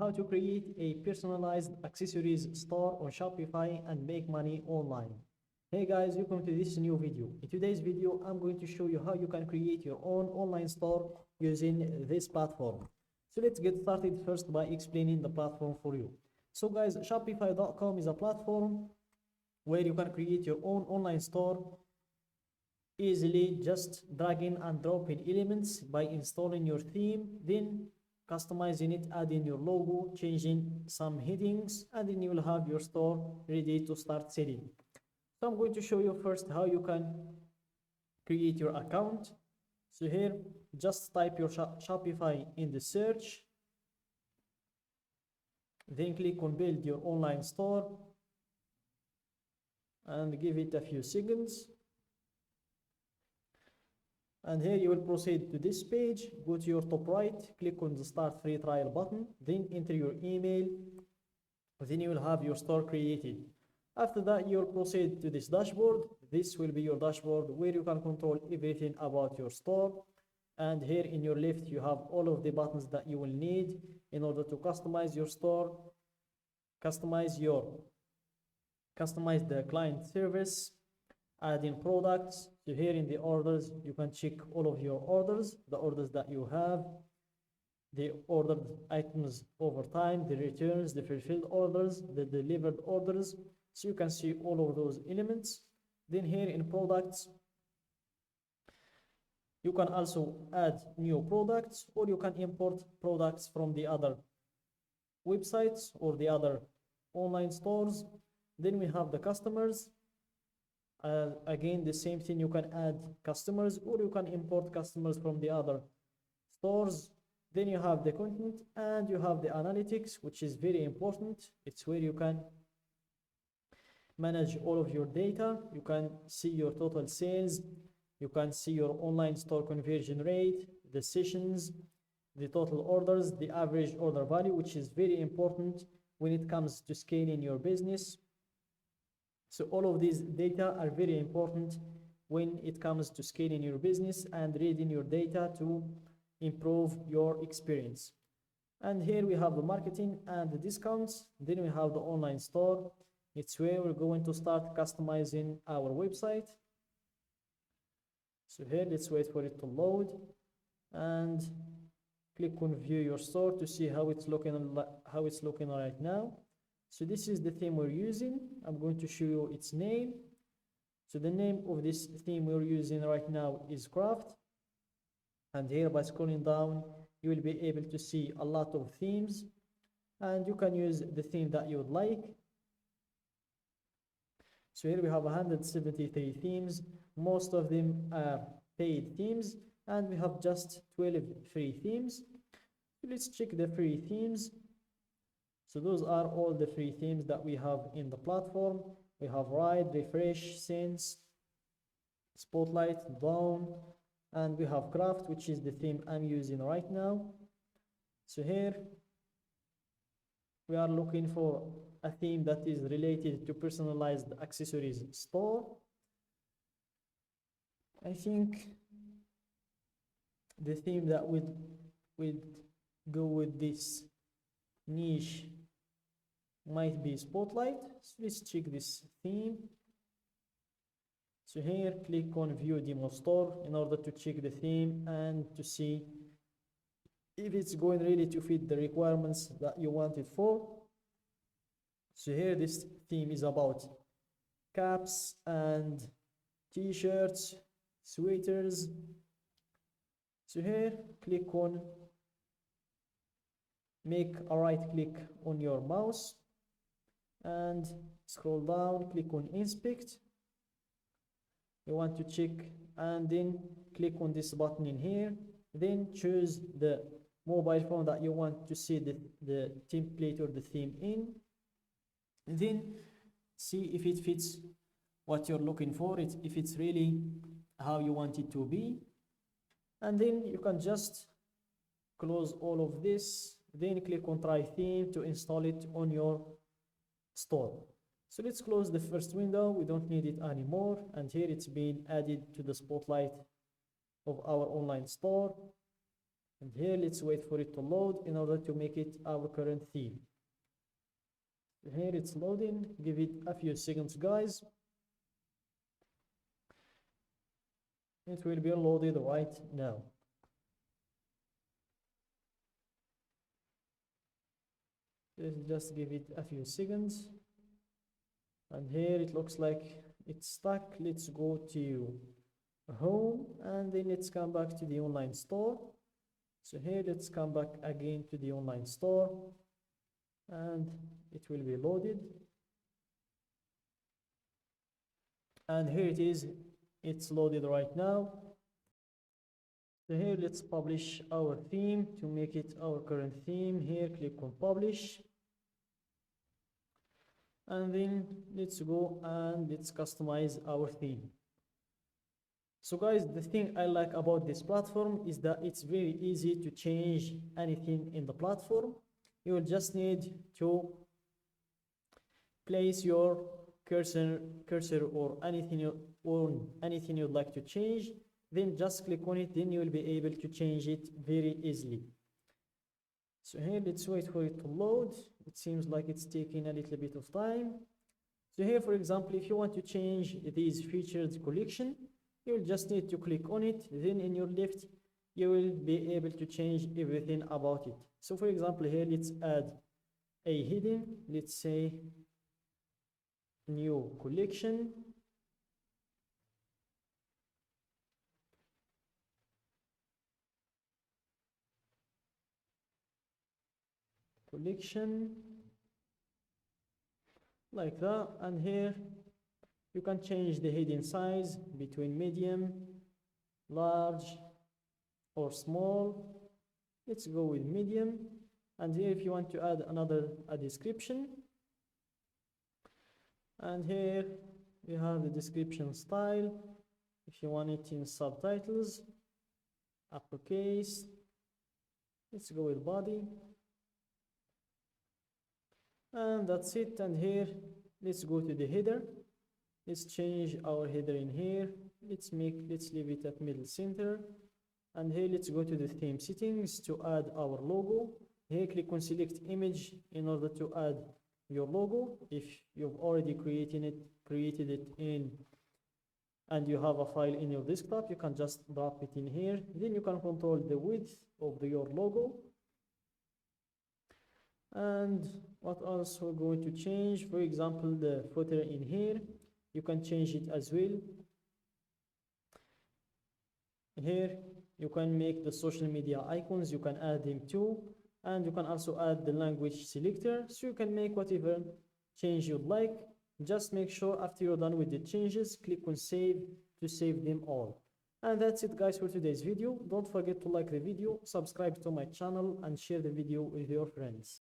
how to create a personalized accessories store on Shopify and make money online. Hey guys, welcome to this new video. In today's video, I'm going to show you how you can create your own online store using this platform. So let's get started first by explaining the platform for you. So guys, Shopify.com is a platform where you can create your own online store easily, just dragging and dropping elements by installing your theme, then customizing it, adding your logo, changing some headings, and then you will have your store ready to start selling. So I'm going to show you first how you can create your account. So here, just type your Shopify in the search, then click on build your online store and give it a few seconds. And here you will proceed to this page, go to your top right, click on the start free trial button, then enter your email, then you will have your store created. After that, you will proceed to this dashboard. This will be your dashboard where you can control everything about your store. And here in your left, you have all of the buttons that you will need in order to customize your store, customize the client service, add in products. So here in the orders, you can check all of your orders, the orders that you have, the ordered items over time, the returns, the fulfilled orders, the delivered orders. So you can see all of those elements. Then here in products, you can also add new products, or you can import products from the other websites or the other online stores. Then we have the customers. Again, the same thing, you can add customers or you can import customers from the other stores. Then you have the content and you have the analytics, which is very important. It's where you can manage all of your data. You can see your total sales. You can see your online store conversion rate, the sessions, the total orders, the average order value, which is very important when it comes to scaling your business. So all of these data are very important when it comes to scaling your business and reading your data to improve your experience. And here we have the marketing and the discounts. Then we have the online store. It's where we're going to start customizing our website. So here, let's wait for it to load and click on view your store to see how it's looking right now. So this is the theme we're using. I'm going to show you its name. So the name of this theme we're using right now is Craft. And here by scrolling down, you will be able to see a lot of themes. And you can use the theme that you would like. So here we have 173 themes. Most of them are paid themes. And we have just 12 free themes. So let's check the free themes. So those are all the free themes that we have in the platform. We have Ride, Refresh, Sense, Spotlight, Dawn, and we have Craft, which is the theme I'm using right now. So here we are looking for a theme that is related to personalized accessories store. I think the theme that would go with this niche might be Spotlight. So let's check this theme. So here, click on view demo store in order to check the theme and to see if it's going really to fit the requirements that you want it for. So here, this theme is about caps and t-shirts, sweaters. So here, click on make a right click on your mouse and scroll down, click on inspect. You want to check and then click on this button in here, then choose the mobile phone that you want to see the template or the theme in, and then see if it fits what you're looking for, if it's really how you want it to be. And then you can just close all of this, then click on try theme to install it on your store. So let's close the first window. We don't need it anymore. And here it's been added to the spotlight of our online store. And here let's wait for it to load in order to make it our current theme. Here it's loading, give it a few seconds guys. It will be loaded right now. Let's just give it a few seconds. And here it looks like it's stuck. Let's go to home and then let's come back to the online store. So here let's come back again to the online store and it will be loaded. And here it is, it's loaded right now. So here let's publish our theme to make it our current theme. Here click on publish. And then let's go and let's customize our theme. So guys, the thing I like about this platform is that it's very easy to change anything in the platform. You will just need to place your cursor or anything you'd like to change, then just click on it, then you will be able to change it very easily. So here let's wait for it to load. It seems like it's taking a little bit of time. So here, for example, if you want to change these featured collection, you will just need to click on it, then in your left you will be able to change everything about it. So for example, here let's add a heading, let's say new collection. Like that, and here you can change the heading size between medium, large or small. Let's go with medium. And here if you want to add a description, and here we have the description style. If you want it in subtitles, uppercase, let's go with body. And that's it. And here let's go to the header. Let's change our header in here. Let's leave it at middle center. And here let's go to the theme settings to add our logo. Here click on select image in order to add your logo. If you've already created it in and you have a file in your desktop, you can just drop it in here. Then you can control the width of your logo. And what else we're going to change? For example, the footer in here, you can change it as well. Here you can make the social media icons, you can add them too, and you can also add the language selector, so you can make whatever change you'd like. Just make sure after you're done with the changes, click on save to save them all. And that's it guys for today's video. Don't forget to like the video, subscribe to my channel and share the video with your friends.